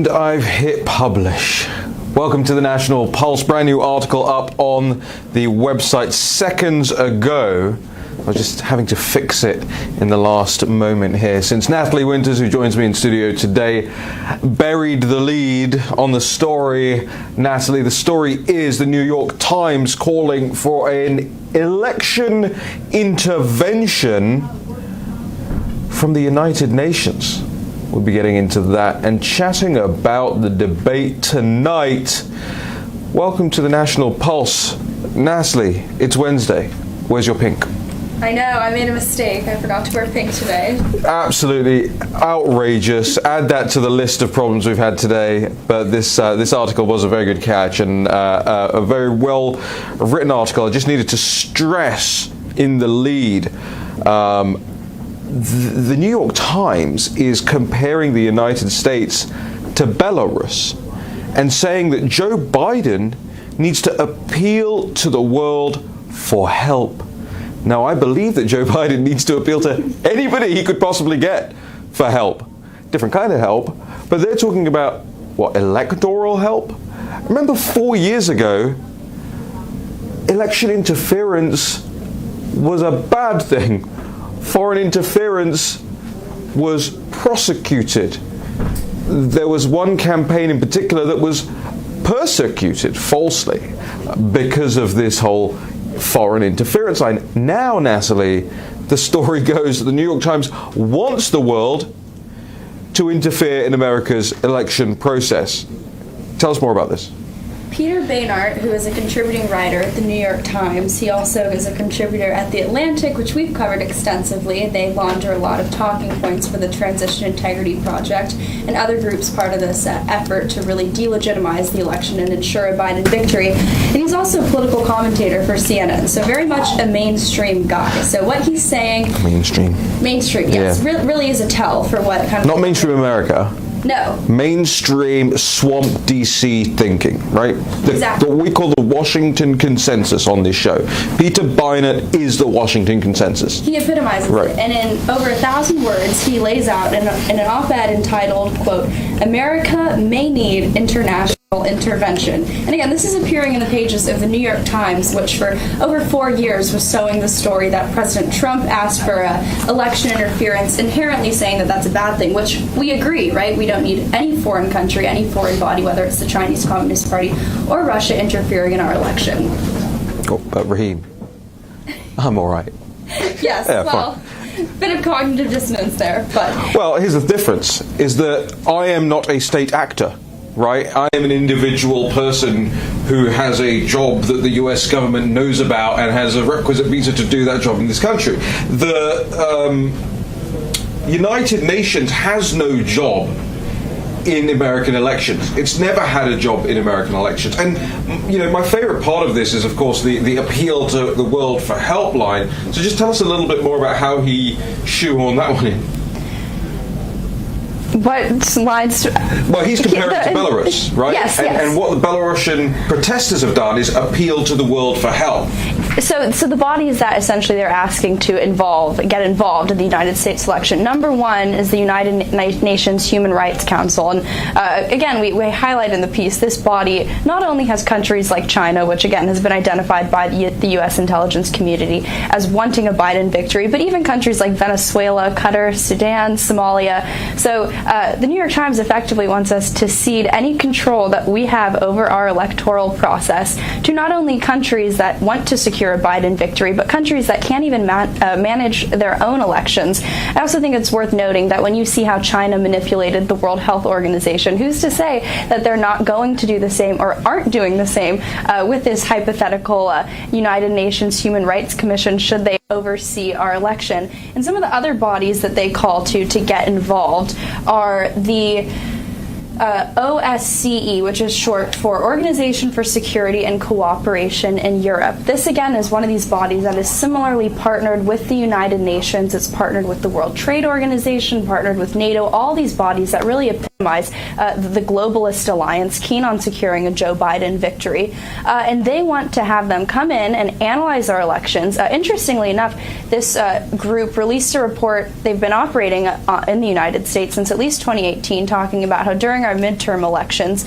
And I've hit publish. Welcome to the National Pulse. Brand new article up on the website seconds ago. I was just having to fix it in the last moment here, since Natalie Winters, who joins me in studio today, buried the lead on the story. Natalie, the story is the New York Times calling for an election intervention from the United Nations. We'll be getting into that and chatting about the debate tonight. Welcome to the National Pulse. Natalie, it's Wednesday. Where's your pink? I know, I made a mistake. I forgot to wear pink today. Absolutely outrageous. Add that to the list of problems we've had today. But this article was a very good catch and a very well written article. I just needed to stress in the lead. The New York Times is comparing the United States to Belarus and saying that Joe Biden needs to appeal to the world for help. Now, I believe that Joe Biden needs to appeal to anybody he could possibly get for help. Different kind of help, but they're talking about, what, electoral help? Remember 4 years ago, election interference was a bad thing. Foreign interference was prosecuted. There was one campaign in particular that was persecuted falsely because of this whole foreign interference line. Now, Natalie, the story goes that the New York Times wants the world to interfere in America's election process. Tell us more about this. Peter Baynard, who is a contributing writer at the New York Times, he also is a contributor at The Atlantic, which we've covered extensively. They launder a lot of talking points for the Transition Integrity Project and other groups part of this effort to really delegitimize the election and ensure a Biden victory. And he's also a political commentator for CNN, so very much a mainstream guy. So what he's saying... Mainstream, yes. Yeah. Really is a tell for what kind of... Not mainstream America. No. Mainstream swamp DC thinking, right? Exactly. What we call the Washington consensus on this show. Peter Bynert is the Washington consensus. He epitomizes it. And in over 1,000 words, he lays out in an op-ed entitled, quote, "America may need international intervention." And again, this is appearing in the pages of the New York Times, which for over 4 years was sowing the story that President Trump asked for election interference, inherently saying that that's a bad thing, which we agree, right? We don't need any foreign country, any foreign body, whether it's the Chinese Communist Party or Russia, interfering in our election. Oh, but Raheem, I'm all right. Yes, yeah, well, bit of cognitive dissonance there, but... Well, here's the difference, is that I am not a state actor. Right? I am an individual person who has a job that the US government knows about and has a requisite visa to do that job in this country. The United Nations has no job in American elections. It's never had a job in American elections. And, you know, my favorite part of this is, of course, the appeal to the world for help line. So just tell us a little bit more about how he shoehorned that one in. What slides? Well, he's comparing it to Belarus, right? Yes, and what the Belarusian protesters have done is appeal to the world for help. So the bodies that essentially they're asking to get involved in the United States election. Number one is the United Nations Human Rights Council. And again, we highlight in the piece, this body not only has countries like China, which again has been identified by the U.S. intelligence community as wanting a Biden victory, but even countries like Venezuela, Qatar, Sudan, Somalia. So the New York Times effectively wants us to cede any control that we have over our electoral process to not only countries that want to secure a Biden victory, but countries that can't even manage their own elections. I also think it's worth noting that when you see how China manipulated the World Health Organization, who's to say that they're not going to do the same or aren't doing the same with this hypothetical United Nations Human Rights Commission should they oversee our election. And some of the other bodies that they call to get involved are the OSCE, which is short for Organization for Security and Cooperation in Europe. This, again, is one of these bodies that is similarly partnered with the United Nations. It's partnered with the World Trade Organization, partnered with NATO, all these bodies that really the globalist alliance, keen on securing a Joe Biden victory. And they want to have them come in and analyze our elections. Interestingly enough, this group released a report. They've been operating in the United States since at least 2018, talking about how during our midterm elections,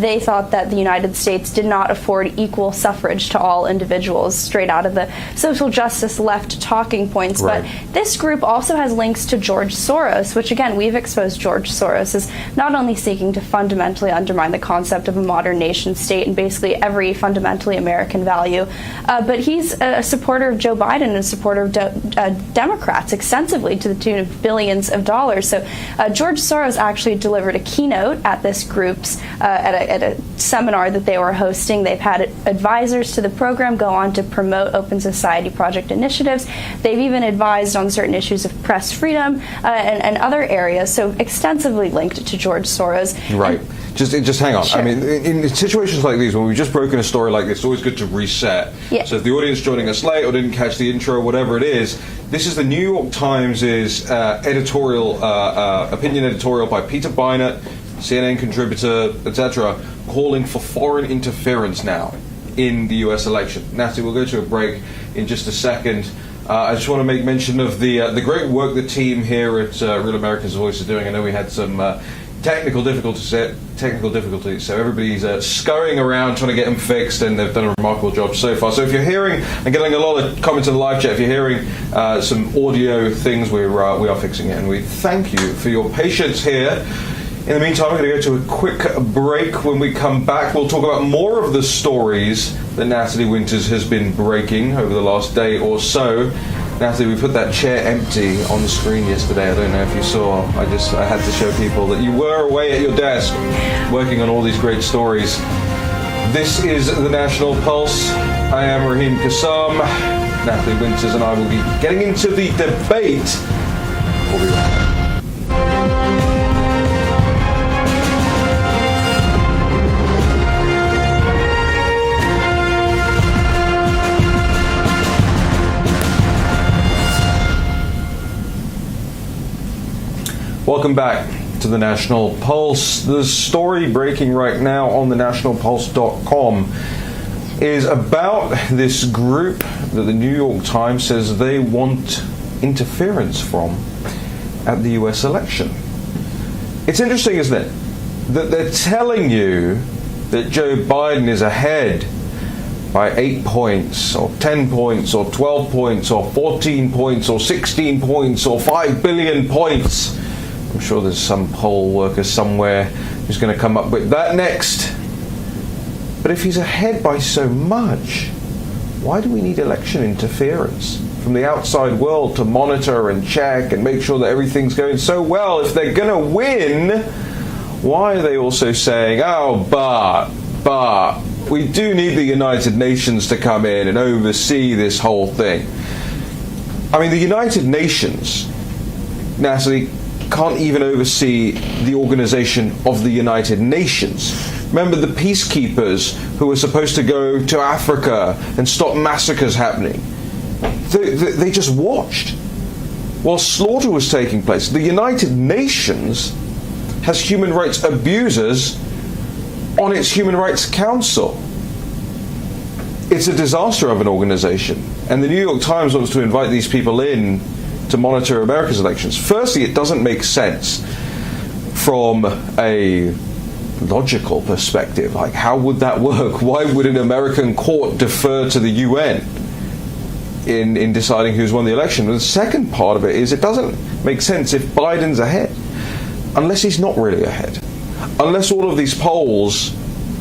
they thought that the United States did not afford equal suffrage to all individuals, straight out of the social justice left talking points. Right. But this group also has links to George Soros, which, again, we've exposed George Soros as not only seeking to fundamentally undermine the concept of a modern nation state and basically every fundamentally American value, but he's a supporter of Joe Biden and a supporter of Democrats extensively to the tune of billions of dollars. So George Soros actually delivered a keynote at this group's, at a seminar that they were hosting. They've had advisors to the program go on to promote Open Society Project initiatives. They've even advised on certain issues of press freedom and other areas, so extensively linked to George Soros. Right. Just hang on. Sure. I mean, in situations like these, when we've just broken a story like this, it's always good to reset. Yeah. So if the audience joining us late or didn't catch the intro, whatever it is, this is the New York Times' editorial, opinion editorial by Peter Beinart, CNN contributor, etc., calling for foreign interference now in the U.S. election. Natalie, we'll go to a break in just a second. I just want to make mention of the great work the team here at Real America's Voice is doing. I know we had some technical difficulties, so everybody's scurrying around trying to get them fixed, and they've done a remarkable job so far. So if you're hearing, and getting a lot of comments in the live chat, if you're hearing some audio things, we are fixing it, and we thank you for your patience here. In the meantime, we're going to go to a quick break. When we come back, we'll talk about more of the stories that Natalie Winters has been breaking over the last day or so. Natalie, we put that chair empty on the screen yesterday. I don't know if you saw. I had to show people that you were away at your desk working on all these great stories. This is the National Pulse. I am Raheem Kassam. Natalie Winters and I will be getting into the debate. We'll be right back. Welcome back to the National Pulse. The story breaking right now on thenationalpulse.com is about this group that the New York Times says they want interference from at the US election. It's interesting, isn't it, that they're telling you that Joe Biden is ahead by 8 points, or 10 points, or 12 points, or 14 points, or 16 points, or 5 billion points. I'm sure there's some poll worker somewhere who's going to come up with that next. But if he's ahead by so much, why do we need election interference from the outside world to monitor and check and make sure that everything's going so well? If they're going to win, why are they also saying, oh, but we do need the United Nations to come in and oversee this whole thing? I mean, the United Nations, Natalie, can't even oversee the organization of the United Nations. Remember the peacekeepers who were supposed to go to Africa and stop massacres happening? They just watched while slaughter was taking place. The United Nations has human rights abusers on its Human Rights Council. It's a disaster of an organization. And the New York Times wants to invite these people in to monitor America's elections. Firstly, it doesn't make sense from a logical perspective. Like, how would that work? Why would an American court defer to the UN in deciding who's won the election? And the second part of it is it doesn't make sense if Biden's ahead, unless he's not really ahead. Unless all of these polls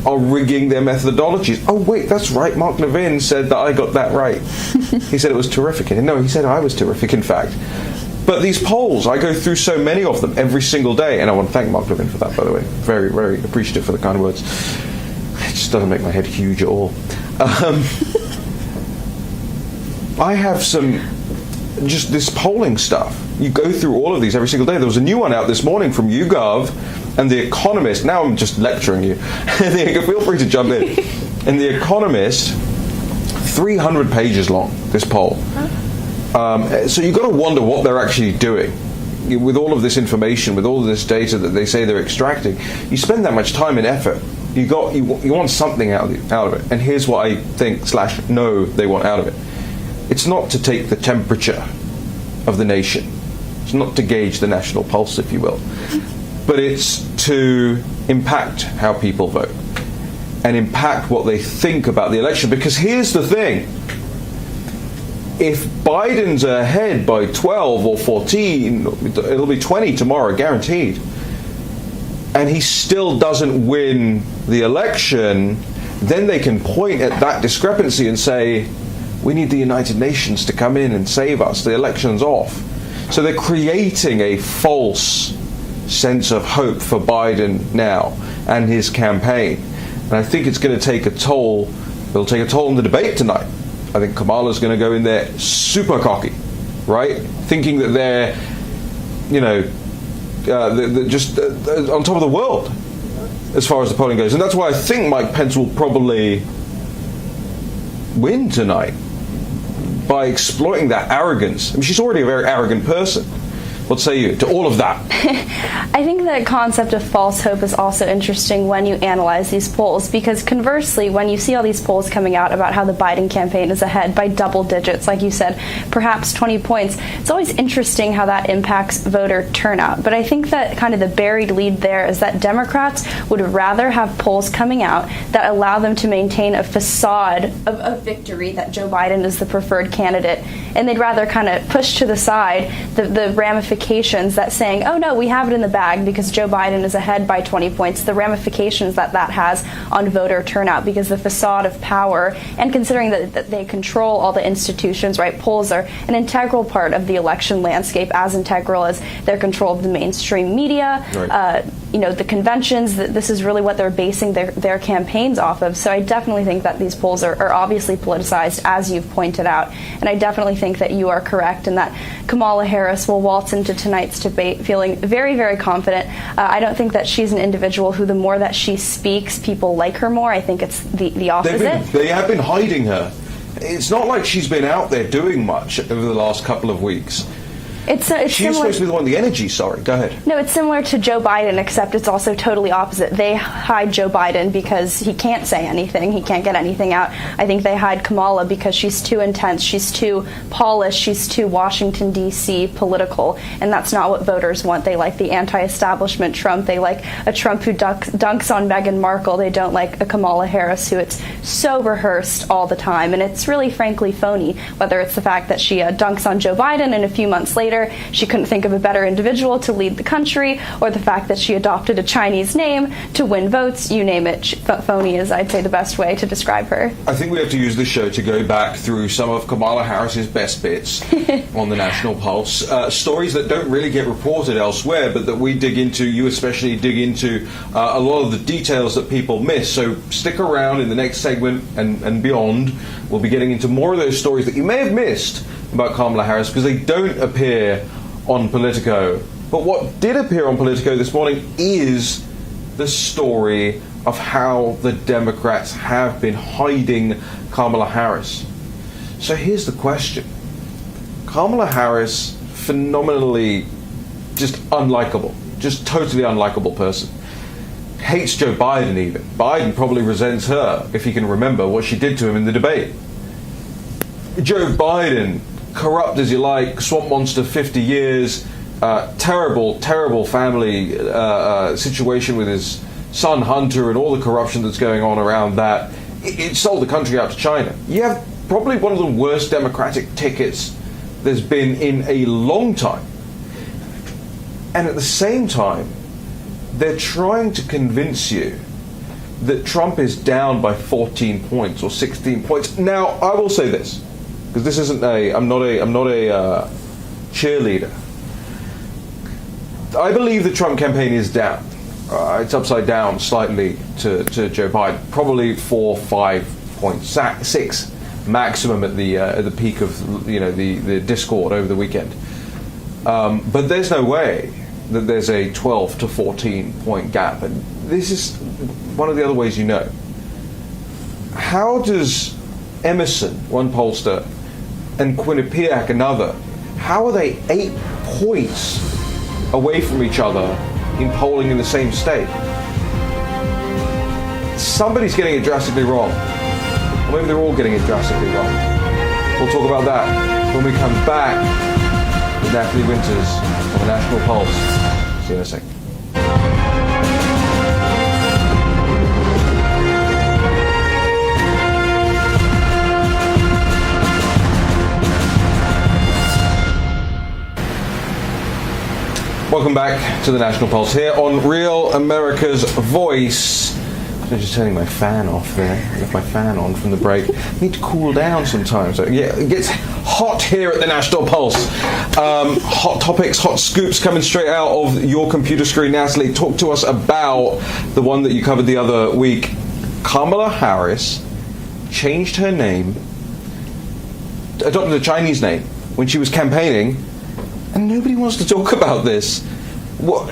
are rigging their methodologies. Oh, wait, that's right. Mark Levin said that I got that right. He said it was terrific. No, he said I was terrific, in fact. But these polls, I go through so many of them every single day, and I want to thank Mark Levin for that, by the way. Very, very appreciative for the kind words. It just doesn't make my head huge at all. I have just this polling stuff. You go through all of these every single day. There was a new one out this morning from YouGov and The Economist. Now I'm just lecturing you. Feel free to jump in. And The Economist, 300 pages long, this poll. So you've got to wonder what they're actually doing. with all of this information, with all of this data that they say they're extracting, you spend that much time and effort. You want something out of it. And here's what I think / know they want out of it. It's not to take the temperature of the nation. It's not to gauge the national pulse, if you will. But it's to impact how people vote and impact what they think about the election. Because here's the thing. If Biden's ahead by 12 or 14, it'll be 20 tomorrow, guaranteed, and he still doesn't win the election, then they can point at that discrepancy and say, we need the United Nations to come in and save us. The election's off. So they're creating a false sense of hope for Biden now and his campaign. And I think it's going to take a toll. It'll take a toll in the debate tonight. I think Kamala's going to go in there super cocky, right? Thinking that they're, they're just on top of the world as far as the polling goes. And that's why I think Mike Pence will probably win tonight by exploiting that arrogance. I mean, she's already a very arrogant person. What say you to all of that? I think the concept of false hope is also interesting when you analyze these polls, because conversely, when you see all these polls coming out about how the Biden campaign is ahead by double digits, like you said, perhaps 20 points, it's always interesting how that impacts voter turnout. But I think that kind of the buried lead there is that Democrats would rather have polls coming out that allow them to maintain a facade of victory, that Joe Biden is the preferred candidate, and they'd rather kind of push to the side the ramifications that saying, oh no, we have it in the bag because Joe Biden is ahead by 20 points, the ramifications that has on voter turnout, because the facade of power, and considering that they control all the institutions, right, polls are an integral part of the election landscape, as integral as their control of the mainstream media, right. The conventions, this is really what they're basing their campaigns off of. So I definitely think that these polls are obviously politicized, as you've pointed out. And I definitely think that you are correct and that Kamala Harris will waltz into tonight's debate feeling very, very confident. I don't think that she's an individual who, the more that she speaks, people like her more. I think it's the opposite. They have been hiding her. It's not like she's been out there doing much over the last couple of weeks. She's supposed to be the one with the energy. Sorry, go ahead. No, it's similar to Joe Biden, except it's also totally opposite. They hide Joe Biden because he can't say anything. He can't get anything out. I think they hide Kamala because she's too intense. She's too polished. She's too Washington, D.C. political. And that's not what voters want. They like the anti-establishment Trump. They like a Trump who dunks on Meghan Markle. They don't like a Kamala Harris who it's so rehearsed all the time. And it's really, frankly, phony, whether it's the fact that she dunks on Joe Biden and a few months later she couldn't think of a better individual to lead the country, or the fact that she adopted a Chinese name to win votes, you name it. Phony is, I'd say, the best way to describe her. I think we have to use this show to go back through some of Kamala Harris's best bits on the National Pulse. Stories that don't really get reported elsewhere, but that we dig into, you especially dig into a lot of the details that people miss. So stick around in the next segment and beyond. We'll be getting into more of those stories that you may have missed about Kamala Harris, because they don't appear on Politico. But what did appear on Politico this morning is the story of how the Democrats have been hiding Kamala Harris. So here's the question. Kamala Harris, phenomenally just unlikable, just totally unlikable person. Hates Joe Biden even. Biden probably resents her, if he can remember what she did to him in the debate. Joe Biden, corrupt as you like, swamp monster 50 years, terrible, terrible family situation with his son Hunter and all the corruption that's going on around that. It sold the country out to China. You have probably one of the worst Democratic tickets there's been in a long time. And at the same time, they're trying to convince you that Trump is down by 14 points or 16 points. Now, I will say this, because this isn't I'm not a cheerleader. I believe the Trump campaign is down. It's upside down slightly to Joe Biden, probably 4-5 points, 6 maximum at the peak of the discord over the weekend. But there's no way that there's a 12 to 14 point gap, and this is one of the other ways you know. How does Emerson, one pollster, and Quinnipiac, another, how are they 8 points away from each other in polling in the same state. Somebody's getting it drastically wrong. Or maybe they're all getting it drastically wrong. We'll talk about that when we come back with Natalie Winters on the National Pulse. See you in a second. Welcome back to the National Pulse here on Real America's Voice. I'm just turning my fan off there. I left my fan on from the break. I need to cool down sometimes. Yeah, it gets hot here at the National Pulse. Hot topics, hot scoops coming straight out of your computer screen. Natalie, talk to us about the one that you covered the other week. Kamala Harris changed her name, adopted a Chinese name when she was campaigning, and nobody wants to talk about this.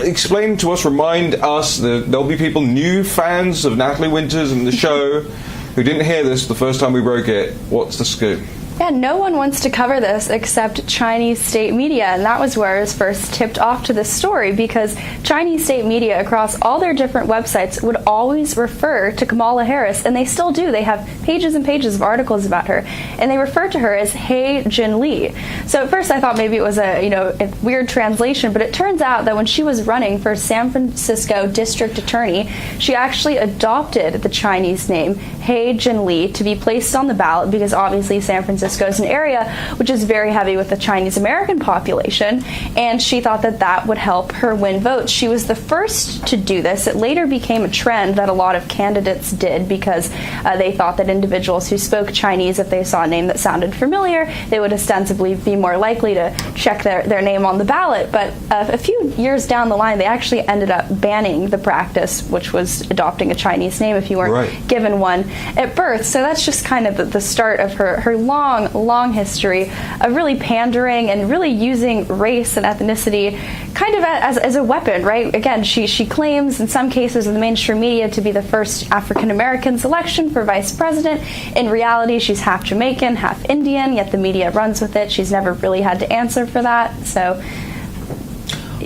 Explain to us, remind us that there'll be people, new fans of Natalie Winters and the show, who didn't hear this the first time we broke it. What's the scoop? Yeah, no one wants to cover this except Chinese state media, and that was where I was first tipped off to this story, because Chinese state media across all their different websites would always refer to Kamala Harris, and they still do. They have pages and pages of articles about her, and they refer to her as Hey Jin Lee. So at first I thought maybe it was a weird translation, but it turns out that when she was running for San Francisco District Attorney, she actually adopted the Chinese name Hey Jin Lee to be placed on the ballot, because obviously San Francisco is an area which is very heavy with the Chinese American population, and she thought that that would help her win votes. She was the first to do this. It later became a trend that a lot of candidates did, because they thought that individuals who spoke Chinese, if they saw a name that sounded familiar, they would ostensibly be more likely to check their name on the ballot. But a few years down the line, they actually ended up banning the practice, which was adopting a Chinese name if you weren't given one at birth. So that's just kind of the start of her long history of really pandering and really using race and ethnicity kind of as a weapon, right? Again, she claims in some cases in the mainstream media to be the first African-American selection for vice president. In reality, she's half Jamaican, half Indian, yet the media runs with it. She's never really had to answer for that. So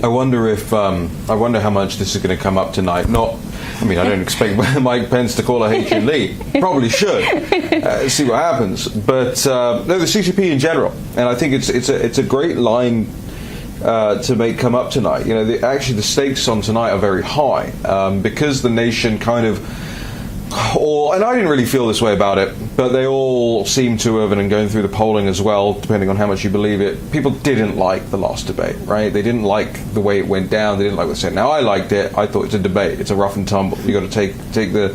I wonder how much this is going to come up tonight. I don't expect Mike Pence to call her Hey Jin Lee. Probably should. See what happens. But no, the CCP in general, and I think it's a great line to make come up tonight. Actually the stakes on tonight are very high, because the nation kind of, and I didn't really feel this way about it, but they all seem to have, and going through the polling as well, depending on how much you believe it, people didn't like the last debate, right? They didn't like the way it went down. They didn't like what they said. Now, I liked it. I thought it's a debate. It's a rough and tumble. You got to take the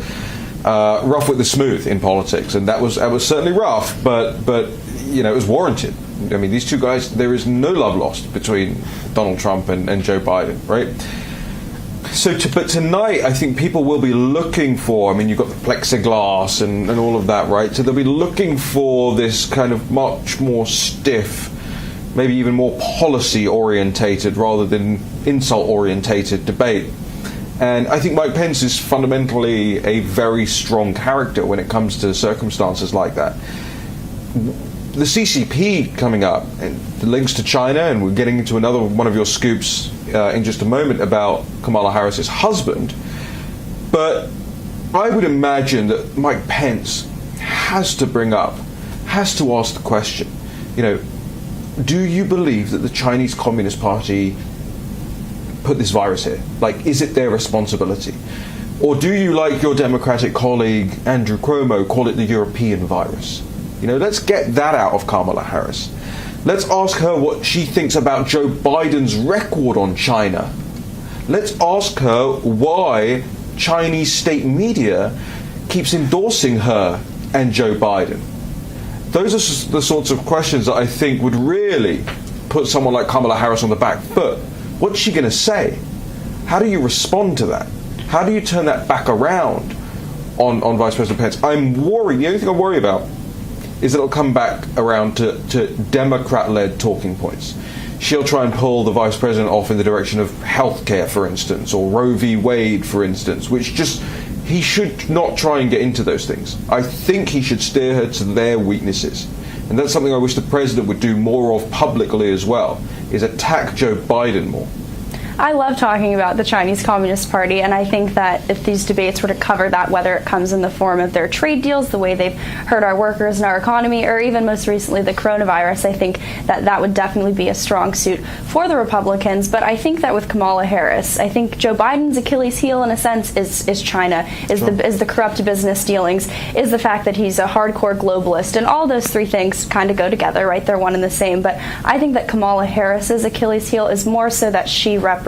rough with the smooth in politics, and that was certainly rough, but it was warranted. I mean, these two guys, there is no love lost between Donald Trump and Joe Biden, right? But tonight, I think people will be looking for, you've got the plexiglass and all of that, right? So they'll be looking for this kind of much more stiff, maybe even more policy-orientated rather than insult-orientated debate. And I think Mike Pence is fundamentally a very strong character when it comes to circumstances like that. The CCP coming up, and the links to China, and we're getting into another one of your scoops in just a moment about Kamala Harris's husband. But I would imagine that Mike Pence has to ask the question, do you believe that the Chinese Communist Party put this virus here? Is it their responsibility? Or do you, like your Democratic colleague Andrew Cuomo, call it the European virus? Let's get that out of Kamala Harris. Let's ask her what she thinks about Joe Biden's record on China. Let's ask her why Chinese state media keeps endorsing her and Joe Biden. Those are the sorts of questions that I think would really put someone like Kamala Harris on the back foot. What's she going to say? How do you respond to that? How do you turn that back around on Vice President Pence? I'm worried. The only thing I worry about is that it'll come back around to Democrat-led talking points. She'll try and pull the Vice President off in the direction of healthcare, for instance, or Roe v. Wade, for instance, he should not try and get into those things. I think he should steer her to their weaknesses. And that's something I wish the President would do more of publicly as well, is attack Joe Biden more. I love talking about the Chinese Communist Party, and I think that if these debates were to cover that, whether it comes in the form of their trade deals, the way they've hurt our workers and our economy, or even most recently the coronavirus, I think that that would definitely be a strong suit for the Republicans. But I think that with Kamala Harris, I think Joe Biden's Achilles heel, in a sense, is China, is the corrupt business dealings, is the fact that he's a hardcore globalist, and all those three things kind of go together, right? They're one and the same. But I think that Kamala Harris's Achilles heel is more so that she represents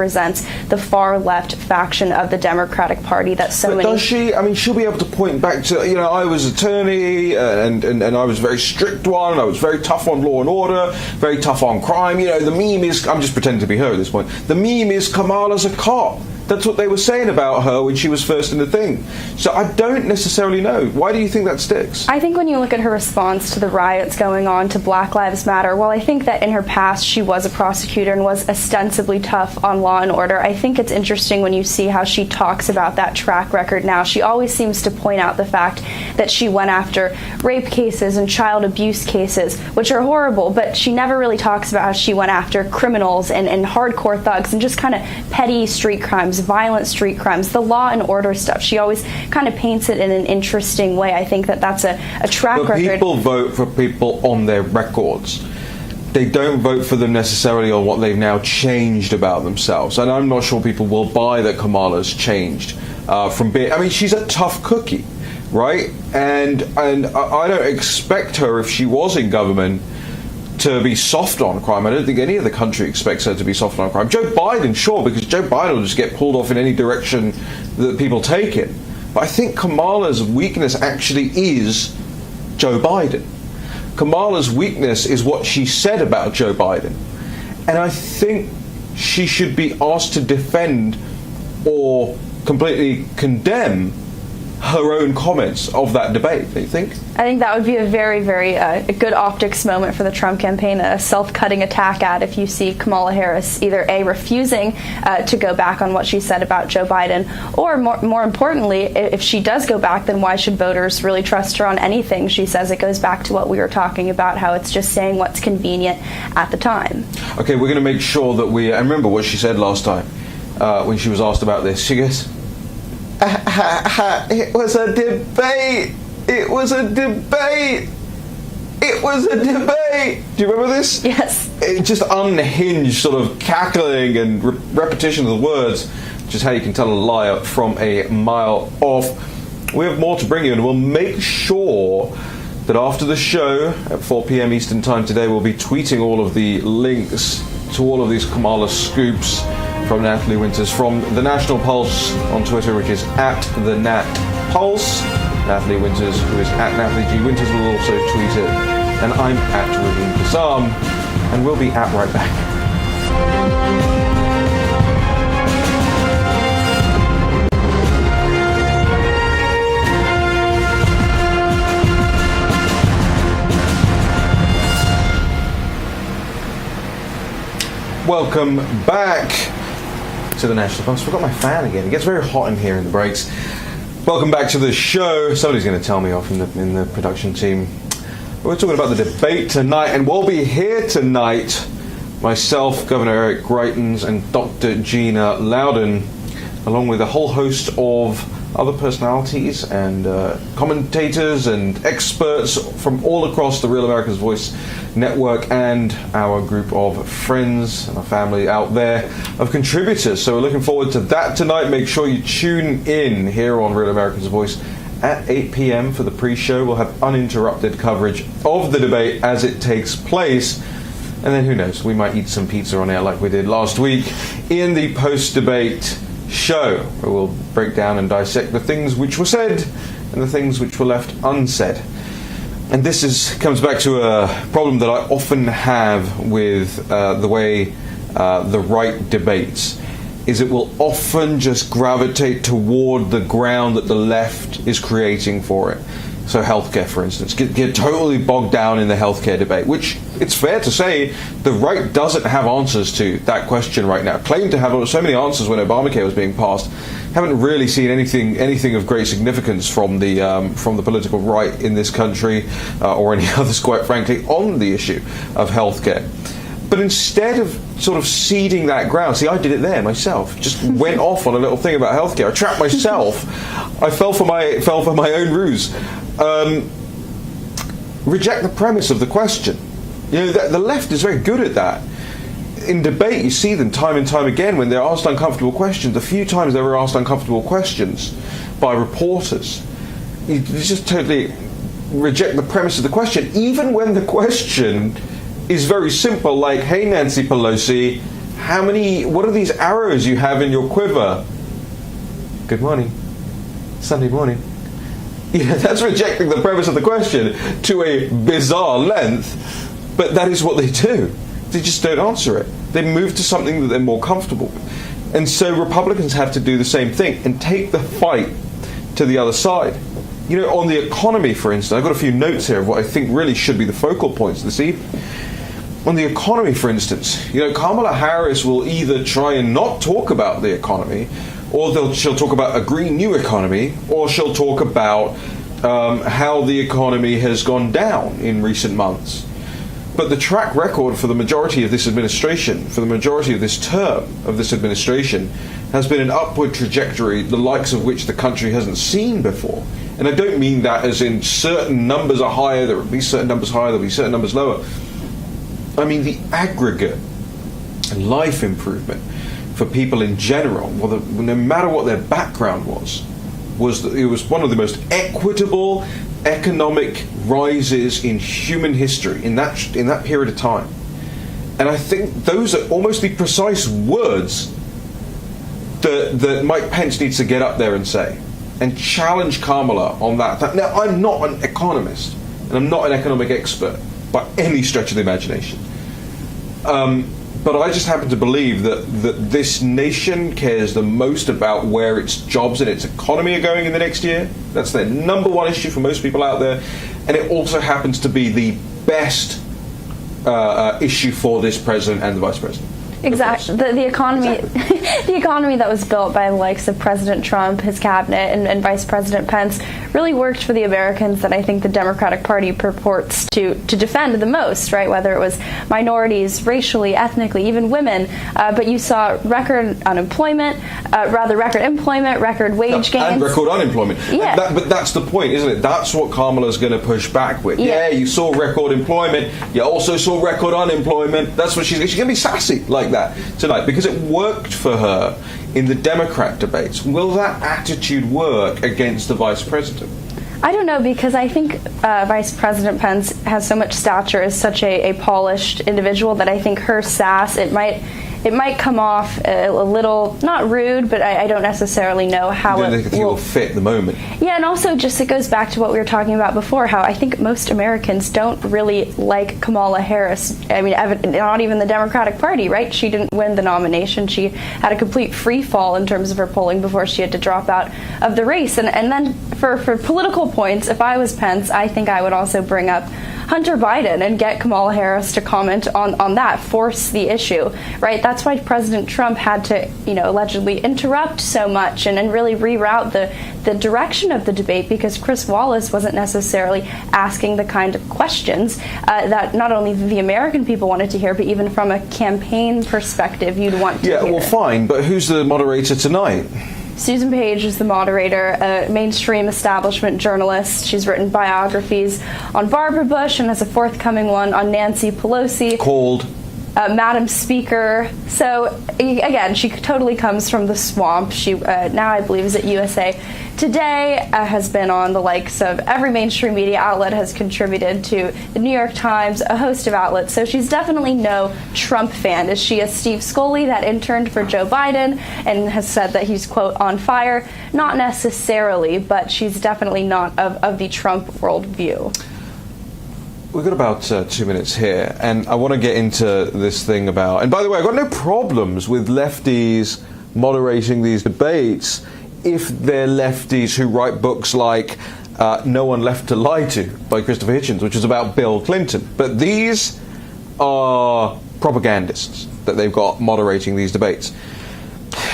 the far left faction of the Democratic Party that so many... Does she? I mean, she'll be able to point back to, I was attorney and I was a very strict one, I was very tough on law and order, very tough on crime. The meme is, I'm just pretending to be her at this point, the meme is Kamala's a cop. That's what they were saying about her when she was first in the thing. So I don't necessarily know. Why do you think that sticks? I think when you look at her response to the riots going on, to Black Lives Matter, while I think that in her past she was a prosecutor and was ostensibly tough on law and order, I think it's interesting when you see how she talks about that track record now. She always seems to point out the fact that she went after rape cases and child abuse cases, which are horrible, but she never really talks about how she went after criminals and hardcore thugs and just kind of petty street crimes, violent street crimes, the law and order stuff. She always kind of paints it in an interesting way. I think that that's a track record. But people vote for people on their records. They don't vote for them necessarily on what they've now changed about themselves. And I'm not sure people will buy that Kamala's changed from being... I mean, she's a tough cookie, right? And I don't expect her, if she was in government, to be soft on crime. I don't think any other country expects her to be soft on crime. Joe Biden, sure, because Joe Biden will just get pulled off in any direction that people take him. But I think Kamala's weakness actually is Joe Biden. Kamala's weakness is what she said about Joe Biden. And I think she should be asked to defend or completely condemn her own comments of that debate, do you think? I think that would be a very, very good optics moment for the Trump campaign, a self-cutting attack ad if you see Kamala Harris either A, refusing to go back on what she said about Joe Biden, or more importantly, if she does go back, then why should voters really trust her on anything she says? It goes back to what we were talking about, how it's just saying what's convenient at the time. Okay, we're going to make sure that we... I remember what she said last time when she was asked about this. She goes... It was a debate. It was a debate. It was a debate. Do you remember this? Yes. It just unhinged, sort of cackling and repetition of the words, which is how you can tell a liar from a mile off. We have more to bring you, and we'll make sure that after the show at 4 p.m. Eastern Time today, we'll be tweeting all of the links to all of these Kamala scoops from Natalie Winters, from The National Pulse on Twitter, which is @TheNatPulse. Natalie Winters, who is @Natalie G. Winters, will also tweet it. And I'm @Raheem Kassam, and we'll be right back. Welcome back to the National Pulse. I forgot my fan again. It gets very hot in here in the breaks. Welcome back to the show. Somebody's going to tell me off in the production team. We're talking about the debate tonight, and we'll be here tonight. Myself, Governor Eric Greitens, and Dr. Gina Loudon, along with a whole host of other personalities and commentators and experts from all across the Real America's Voice network, and our group of friends and our family out there of contributors. So we're looking forward to that tonight. Make sure you tune in here on Real America's Voice at 8 p.m. for the pre-show. We'll have uninterrupted coverage of the debate as it takes place. And then who knows, we might eat some pizza on air like we did last week in the post-debate show, where we'll break down and dissect the things which were said and the things which were left unsaid. And this comes back to a problem that I often have with the way the right debates, is it will often just gravitate toward the ground that the left is creating for it. So healthcare, for instance, get totally bogged down in the healthcare debate, which it's fair to say the right doesn't have answers to that question right now. Claimed to have so many answers when Obamacare was being passed. Haven't really seen anything of great significance from the political right in this country or any others, quite frankly, on the issue of healthcare. But instead of sort of ceding that ground, see, I did it there myself. Just went off on a little thing about healthcare. I trapped myself. I fell for my own ruse. Reject the premise of the question. You know, the left is very good at that. In debate, you see them time and time again when they're asked uncomfortable questions. The few times they were asked uncomfortable questions by reporters, you just totally reject the premise of the question, even when the question is very simple, like, hey, Nancy Pelosi, what are these arrows you have in your quiver? Good morning. Sunday morning. Yeah, that's rejecting the premise of the question to a bizarre length, but that is what they do. They just don't answer it. They move to something that they're more comfortable with. And so Republicans have to do the same thing and take the fight to the other side. You know, on the economy, for instance, I've got a few notes here of what I think really should be the focal points this evening. On the economy, for instance, you know, Kamala Harris will either try and not talk about the economy, or she'll talk about a green new economy, or she'll talk about how the economy has gone down in recent months. But the track record for the majority of this administration, for the majority of this term of this administration, has been an upward trajectory, the likes of which the country hasn't seen before. And I don't mean that as in certain numbers are higher, there will be certain numbers higher, there will be certain numbers lower. I mean the aggregate life improvement for people in general, no matter what their background was that it was one of the most equitable economic rises in human history in that period of time. And I think those are almost the precise words that Mike Pence needs to get up there and say, and challenge Kamala on that. Now, I'm not an economist, and I'm not an economic expert by any stretch of the imagination. But I just happen to believe that this nation cares the most about where its jobs and its economy are going in the next year. That's their number one issue for most people out there. And it also happens to be the best issue for this president and the vice president. Exactly. The economy, exactly. The economy that was built by the likes of President Trump, his cabinet, and Vice President Pence really worked for the Americans that I think the Democratic Party purports to defend the most, right? Whether it was minorities, racially, ethnically, even women. But you saw record employment, record wage gains. And record unemployment. Yeah. But that's the point, isn't it? That's what Kamala's going to push back with. Yeah, you saw record employment. You also saw record unemployment. That's what she's going to be sassy like that tonight because it worked for her in the Democrat debates. Will that attitude work against the vice president? I don't know, because I think Vice President Pence has so much stature as such a polished individual that I think her sass, it might come off a little, not rude, but I don't necessarily know how it will fit the moment. Yeah, and also just it goes back to what we were talking about before, how I think most Americans don't really like Kamala Harris. I mean, not even the Democratic Party, right? She didn't win the nomination. She had a complete free fall in terms of her polling before she had to drop out of the race. And then for political points, if I was Pence, I think I would also bring up Hunter Biden and get Kamala Harris to comment on that, force the issue, right? That's why President Trump had to, allegedly interrupt so much and really reroute the direction of the debate, because Chris Wallace wasn't necessarily asking the kind of questions that not only the American people wanted to hear, but even from a campaign perspective, you'd want to hear. Yeah, well, fine, but who's the moderator tonight? Susan Page is the moderator, a mainstream establishment journalist. She's written biographies on Barbara Bush and has a forthcoming one on Nancy Pelosi. Called Madam Speaker. So, again, she totally comes from the swamp. She now, I believe, is at USA Today, has been on the likes of every mainstream media outlet, has contributed to the New York Times, a host of outlets. So she's definitely no Trump fan. Is she a Steve Scully that interned for Joe Biden and has said that he's, quote, on fire? Not necessarily, but she's definitely not of the Trump worldview. We've got about 2 minutes here, and I want to get into this thing about... And by the way, I've got no problems with lefties moderating these debates if they're lefties who write books like No One Left to Lie To by Christopher Hitchens, which is about Bill Clinton. But these are propagandists that they've got moderating these debates.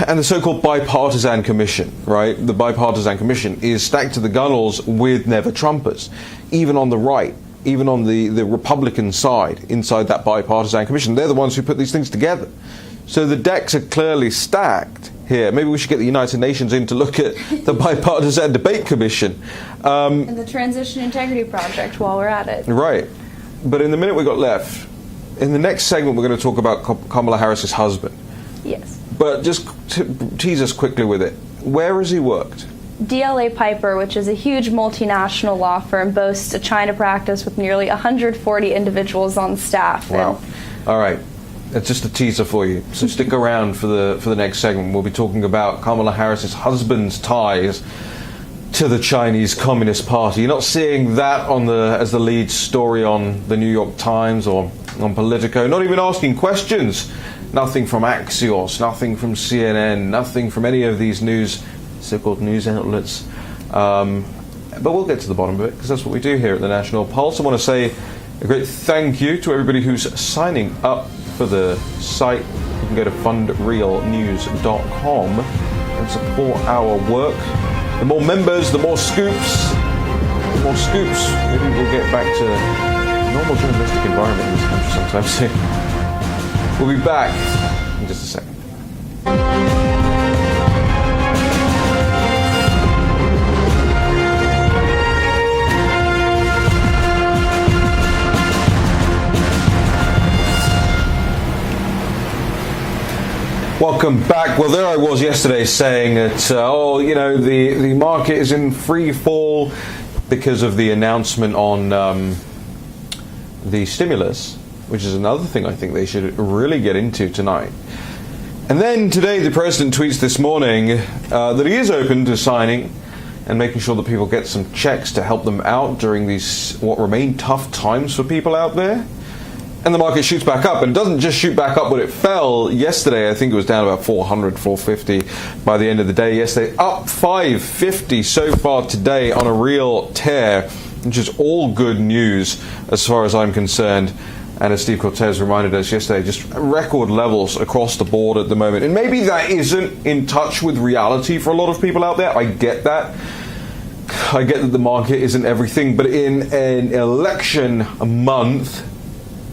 And the so-called bipartisan commission, right? The bipartisan commission is stacked to the gunnels with never-Trumpers, even on the right. even on the Republican side, inside that bipartisan commission. They're the ones who put these things together. So the decks are clearly stacked here. Maybe we should get the United Nations in to look at the bipartisan debate commission. And the Transition Integrity Project while we're at it. Right. But in the minute we've got left, in the next segment we're going to talk about Kamala Harris's husband. Yes. But just to tease us quickly with it, where has he worked? DLA Piper, which is a huge multinational law firm, boasts a China practice with nearly 140 individuals on staff. Wow. All right. That's just a teaser for you. So stick around for the next segment. We'll be talking about Kamala Harris's husband's ties to the Chinese Communist Party. You're not seeing that as the lead story on the New York Times or on Politico. Not even asking questions. Nothing from Axios, nothing from CNN, nothing from any of these so-called news outlets. But we'll get to the bottom of it, because that's what we do here at the National Pulse. I want to say a great thank you to everybody who's signing up for the site. You can go to fundrealnews.com and support our work. The more members, the more scoops. The more scoops, maybe we'll get back to a normal journalistic environment in this country sometime soon. We'll be back in just a second. Welcome back. Well, there I was yesterday saying that, the market is in free fall because of the announcement on the stimulus, which is another thing I think they should really get into tonight. And then today the president tweets this morning that he is open to signing and making sure that people get some checks to help them out during these what remain tough times for people out there. And the market shoots back up, and it doesn't just shoot back up when it fell yesterday. I think it was down about 400, 450 by the end of the day yesterday. Up 550 so far today on a real tear, which is all good news as far as I'm concerned. And as Steve Cortez reminded us yesterday, just record levels across the board at the moment. And maybe that isn't in touch with reality for a lot of people out there. I get that. I get that the market isn't everything. But in an election month,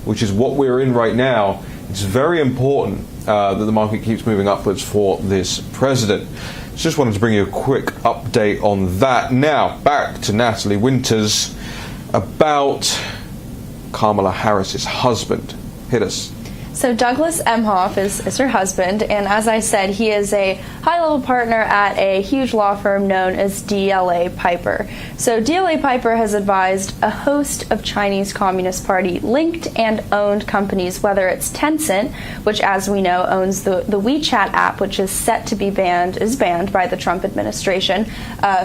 which is what we're in right now, it's very important that the market keeps moving upwards for this president. Just wanted to bring you a quick update on that. Now, back to Natalie Winters about Kamala Harris's husband. Hit us. So Douglas Emhoff is her husband, and as I said, he is a high-level partner at a huge law firm known as DLA Piper. So DLA Piper has advised a host of Chinese Communist Party linked and owned companies, whether it's Tencent, which as we know owns the WeChat app, which is set to be banned by the Trump administration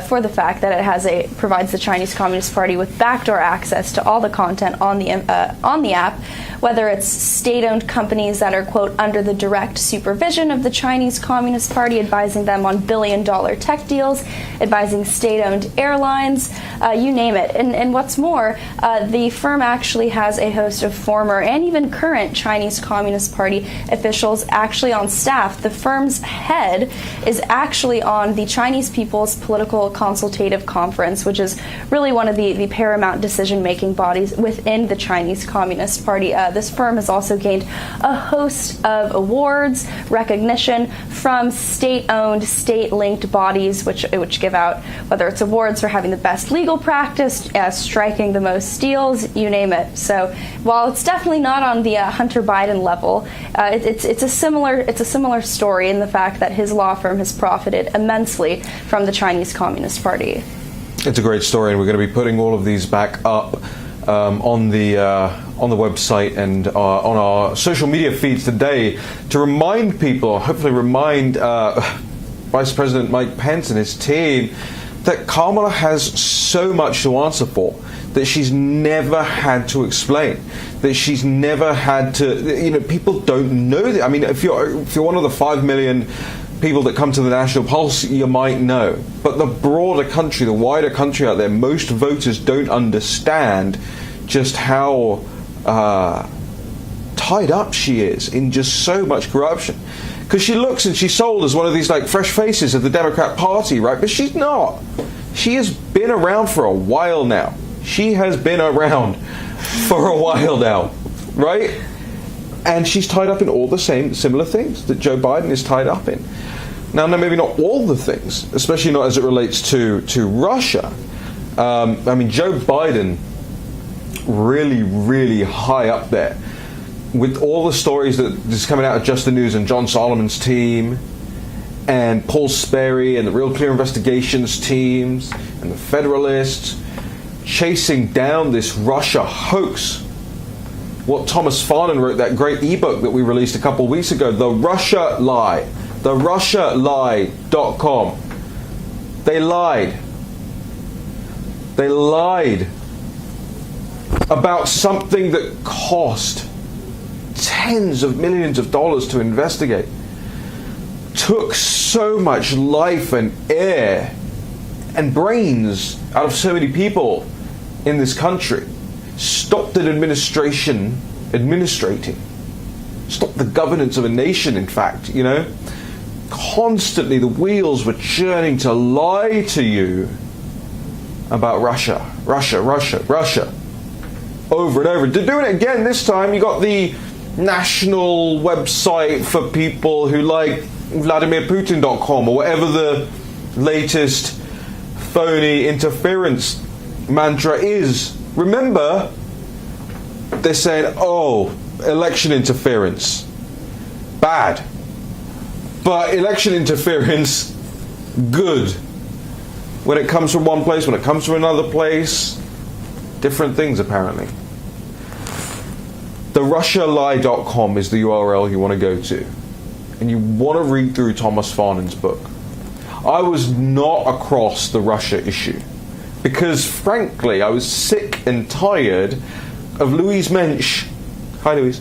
for the fact that it provides the Chinese Communist Party with backdoor access to all the content on the app, whether it's state-owned companies that are, quote, under the direct supervision of the Chinese Communist Party, advising them on billion-dollar tech deals, advising state-owned airlines, you name it. And what's more, the firm actually has a host of former and even current Chinese Communist Party officials actually on staff. The firm's head is actually on the Chinese People's Political Consultative Conference, which is really one of the paramount decision-making bodies within the Chinese Communist Party. This firm has also gained a host of awards, recognition from state-owned, state-linked bodies, which give out, whether it's awards for having the best legal practice, striking the most deals, you name it. So while it's definitely not on the Hunter Biden level, it's a similar story in the fact that his law firm has profited immensely from the Chinese Communist Party. It's a great story, and we're going to be putting all of these back up on the website and on our social media feeds today to remind people, hopefully remind Vice President Mike Pence and his team that Kamala has so much to answer for, that she's never had to explain, that she's never had to, people don't know that. I mean, if you're one of the 5 million people that come to the National Pulse, you might know. But the broader country, the wider country out there, most voters don't understand just how tied up she is in just so much corruption. Because she looks and she's sold as one of these fresh faces of the Democrat Party, right? But she's not. She has been around for a while now. She has been around for a while now, right? And she's tied up in all the same similar things that Joe Biden is tied up in. Now, maybe not all the things, especially not as it relates to Russia. I mean, Joe Biden really, really high up there with all the stories that is coming out of Just the News and John Solomon's team and Paul Sperry and the Real Clear Investigations teams and the Federalists chasing down this Russia hoax. What Thomas Farnan wrote, that great ebook that we released a couple of weeks ago, The Russia Lie, therussialie.com. They lied. They lied about something that cost tens of millions of dollars to investigate. Took so much life and air and brains out of so many people in this country. Stopped an administration administrating. Stopped the governance of a nation, in fact, you know. Constantly the wheels were churning to lie to you about Russia. Over and over. They're doing it again this time. You got the national website for people who like VladimirPutin.com or whatever the latest phony interference mantra is. Remember, they're saying, oh, election interference, bad. But election interference, good. When it comes from one place, when it comes from another place, different things apparently. TheRussiaLie.com is the URL you want to go to. And you want to read through Thomas Farnan's book. I was not across the Russia issue. Because frankly, I was sick and tired of Louise Mensch, hi Louise,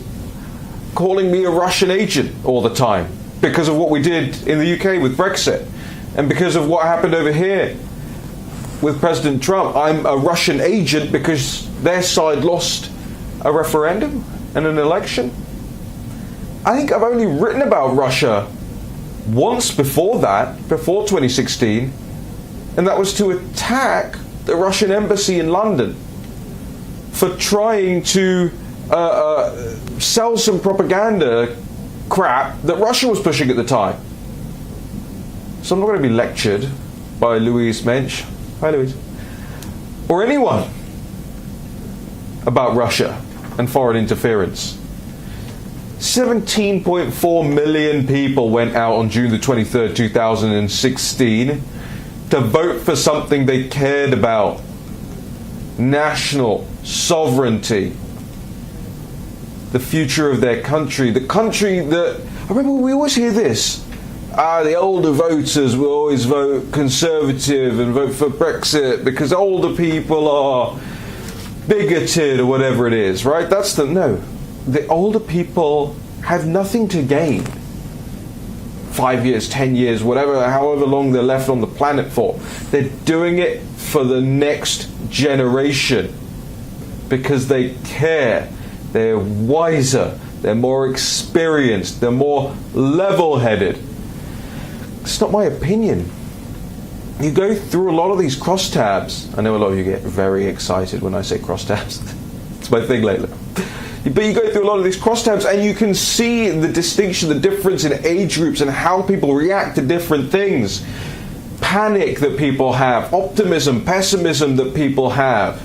calling me a Russian agent all the time. Because of what we did in the UK with Brexit. And because of what happened over here with President Trump. I'm a Russian agent because their side lost a referendum and an election. I think I've only written about Russia once before that, before 2016, and that was to attack the Russian embassy in London for trying to sell some propaganda crap that Russia was pushing at the time. So I'm not going to be lectured by Louise Mensch, hi Louise, or anyone about Russia and foreign interference. 17.4 million people went out on June the 23rd, 2016 to vote for something they cared about. National sovereignty. The future of their country. The country that... I remember we always hear this. The older voters will always vote Conservative and vote for Brexit because older people are bigoted or whatever it is, right? That's the... No. The older people have nothing to gain. 5 years, 10 years, whatever, however long they're left on the planet for. They're doing it for the next generation because they care. They're wiser. They're more experienced. They're more level-headed. It's not my opinion. You go through a lot of these crosstabs. I know a lot of you get very excited when I say crosstabs. It's my thing lately. But you go through a lot of these crosstabs and you can see the distinction, the difference in age groups and how people react to different things. Panic that people have, optimism, pessimism that people have.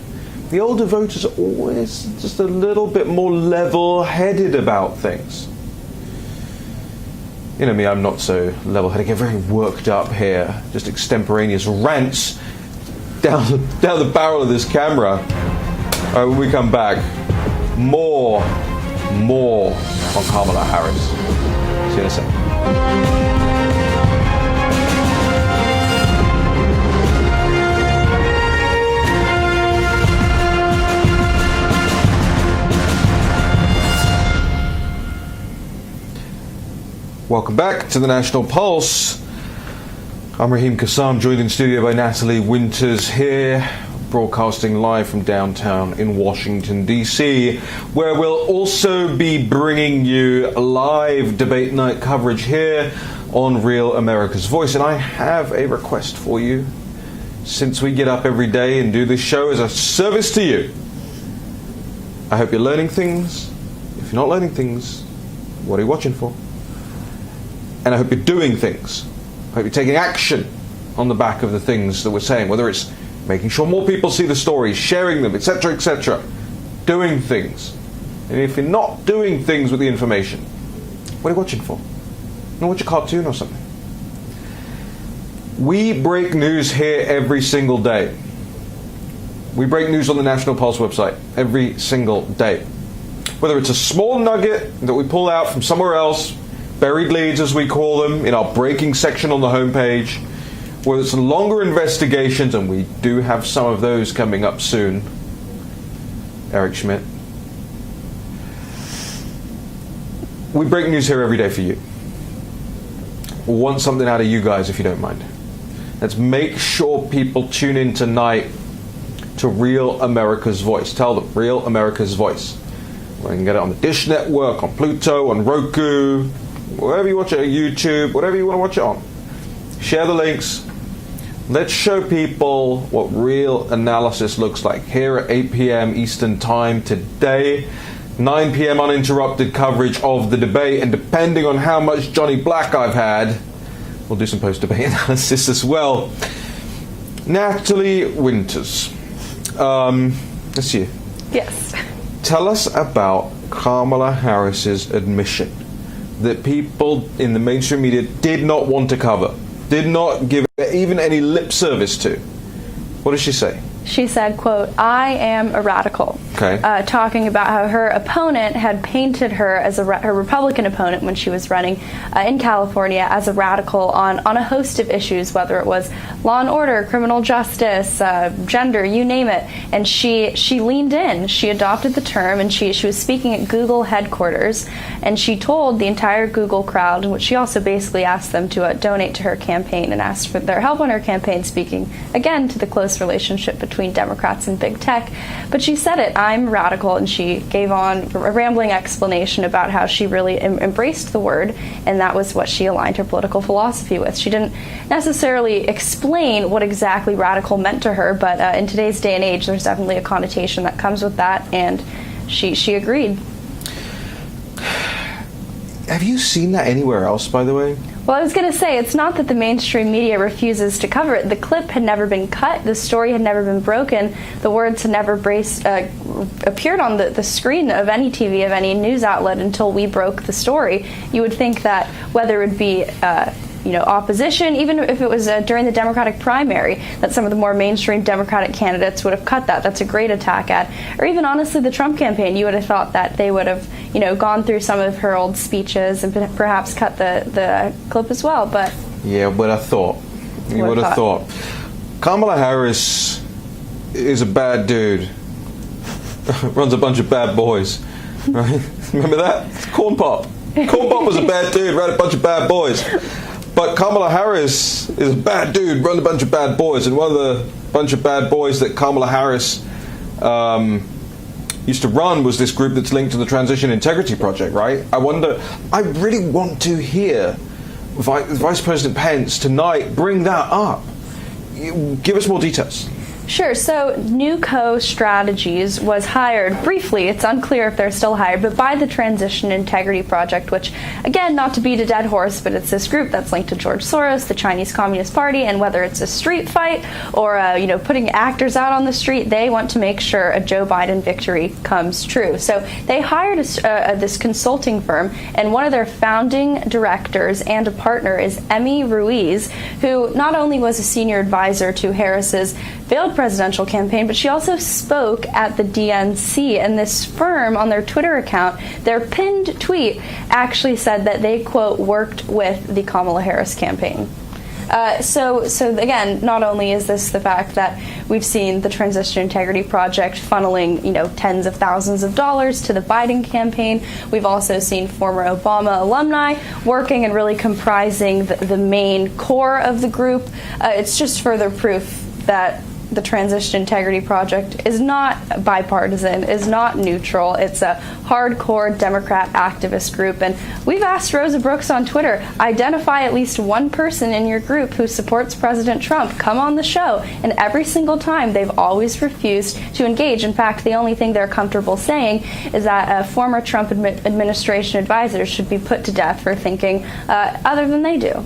The older voters are always just a little bit more level-headed about things. You know me, I'm not so level-headed. I get very worked up here. Just extemporaneous rants down the barrel of this camera. All right, when we come back, more on Kamala Harris. See you in a second. Welcome back to the National Pulse. I'm Raheem Kassam, joined in studio by Natalie Winters here, broadcasting live from downtown in Washington, D.C., where we'll also be bringing you live debate night coverage here on Real America's Voice. And I have a request for you. Since we get up every day and do this show as a service to you, I hope you're learning things. If you're not learning things, what are you watching for? And I hope you're doing things. I hope you're taking action on the back of the things that we're saying, whether it's making sure more people see the stories, sharing them, etc., etc. Doing things. And if you're not doing things with the information, what are you watching for? You watch a cartoon or something. We break news here every single day. We break news on the National Pulse website every single day. Whether it's a small nugget that we pull out from somewhere else, buried leads as we call them, in our breaking section on the homepage, whether it's longer investigations, and we do have some of those coming up soon. Eric Schmidt. We break news here every day for you. We want something out of you guys, if you don't mind. Let's make sure people tune in tonight to Real America's Voice. Tell them, Real America's Voice. We can get it on the Dish Network, on Pluto, on Roku, wherever you watch it, YouTube, whatever you want to watch it on. Share the links. Let's show people what real analysis looks like here at 8 p.m. Eastern Time today. 9 p.m. uninterrupted coverage of the debate, and depending on how much Johnny Black I've had, we'll do some post-debate analysis as well. Natalie Winters, that's you. Yes. Tell us about Kamala Harris's admission that people in the mainstream media did not want to cover, did not give even any lip service to. What did she say? She said, quote, "I am a radical." Okay. Talking about how her opponent had painted her as her Republican opponent when she was running in California as a radical on a host of issues, whether it was law and order, criminal justice, gender, you name it. And she leaned in. She adopted the term, and she was speaking at Google headquarters, and she told the entire Google crowd, which she also basically asked them to donate to her campaign and asked for their help on her campaign, speaking again to the close relationship between Democrats and big tech. But she said it, "I'm radical," and she gave on a rambling explanation about how she really embraced the word, and that was what she aligned her political philosophy with. She didn't necessarily explain what exactly radical meant to her, but in today's day and age, there's definitely a connotation that comes with that, and she agreed. Have you seen that anywhere else, by the way? Well, I was going to say, it's not that the mainstream media refuses to cover it. The clip had never been cut. The story had never been broken. The words had never appeared on the screen of any TV, of any news outlet until we broke the story. You would think that whether it would be opposition, even if it was during the Democratic primary, that some of the more mainstream Democratic candidates would have cut that. That's a great attack ad. Or even, honestly, the Trump campaign, you would have thought that they would have, gone through some of her old speeches and perhaps cut the clip as well. But yeah, but I thought. You would have thought. Kamala Harris is a bad dude. Runs a bunch of bad boys. Right? Remember that? Corn Pop. Corn Pop was a bad dude, ran a bunch of bad boys. But Kamala Harris is a bad dude, run a bunch of bad boys. And one of the bunch of bad boys that Kamala Harris used to run was this group that's linked to the Transition Integrity Project, right? I really want to hear Vice President Pence tonight bring that up. Give us more details. Sure. So Newco Strategies was hired briefly. It's unclear if they're still hired, but by the Transition Integrity Project, which, again, not to beat a dead horse, but it's this group that's linked to George Soros, the Chinese Communist Party, and whether it's a street fight or putting actors out on the street, they want to make sure a Joe Biden victory comes true. So they hired this consulting firm, and one of their founding directors and a partner is Emmy Ruiz, who not only was a senior advisor to Harris's failed presidential campaign, but she also spoke at the DNC. And this firm, on their Twitter account, their pinned tweet actually said that they, quote, worked with the Kamala Harris campaign. So again, not only is this the fact that we've seen the Transition Integrity Project funneling, tens of thousands of dollars to the Biden campaign, we've also seen former Obama alumni working and really comprising the main core of the group. It's just further proof that the Transition Integrity Project is not bipartisan, is not neutral. It's a hardcore Democrat activist group. And we've asked Rosa Brooks on Twitter, identify at least one person in your group who supports President Trump. Come on the show. And every single time, they've always refused to engage. In fact, the only thing they're comfortable saying is that former Trump administration advisors should be put to death for thinking other than they do.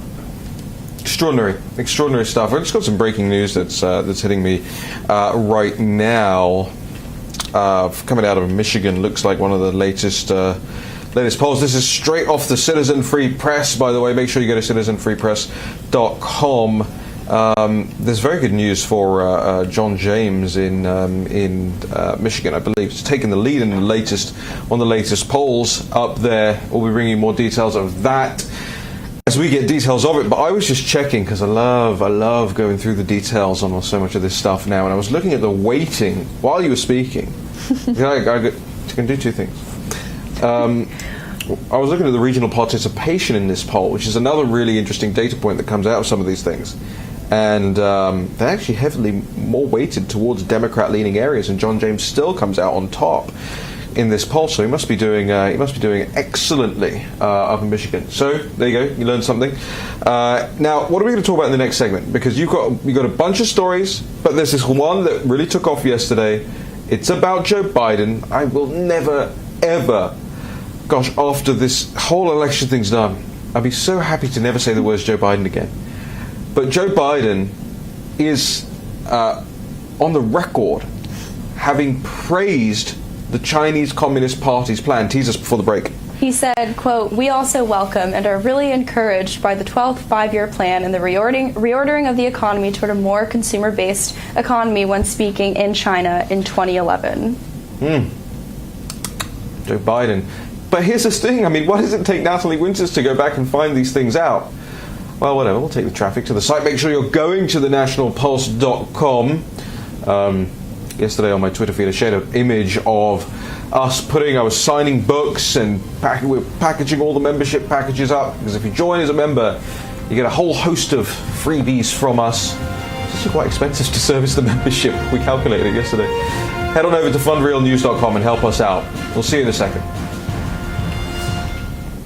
Extraordinary stuff. I've just got some breaking news that's hitting me right now. Coming out of Michigan, looks like one of the latest polls. This is straight off the Citizen Free Press, by the way. Make sure you go to citizenfreepress.com. There's very good news for John James in Michigan, I believe. He's taken the lead in one of the latest polls up there. We'll be bringing you more details of that as we get details of it. But I was just checking because I love going through the details on so much of this stuff now. And I was looking at the weighting while you were speaking. I can do two things. I was looking at the regional participation in this poll, which is another really interesting data point that comes out of some of these things. And they're actually heavily more weighted towards Democrat-leaning areas, and John James still comes out on top in this poll. So he must be doing excellently up in Michigan. So there you go, you learned something. Now, what are we going to talk about in the next segment? Because you've got a bunch of stories, but there's this one that really took off yesterday. It's about Joe Biden. I will never, ever, after this whole election thing's done, I'd be so happy to never say the words Joe Biden again. But Joe Biden is on the record having praised the Chinese Communist Party's plan. Tease us before the break. He said, quote, "We also welcome and are really encouraged by the 12th five-year plan and the reordering of the economy toward a more consumer-based economy when speaking in China in 2011. Joe Biden. But here's this thing. I mean, why does it take Natalie Winters to go back and find these things out? Well, whatever. We'll take the traffic to the site. Make sure you're going to thenationalpulse.com. Yesterday on my Twitter feed, I shared an image of us I was signing books and we're packaging all the membership packages up, because if you join as a member, you get a whole host of freebies from us. It's actually quite expensive to service the membership. We calculated it yesterday. Head on over to fundrealnews.com and help us out. We'll see you in a second.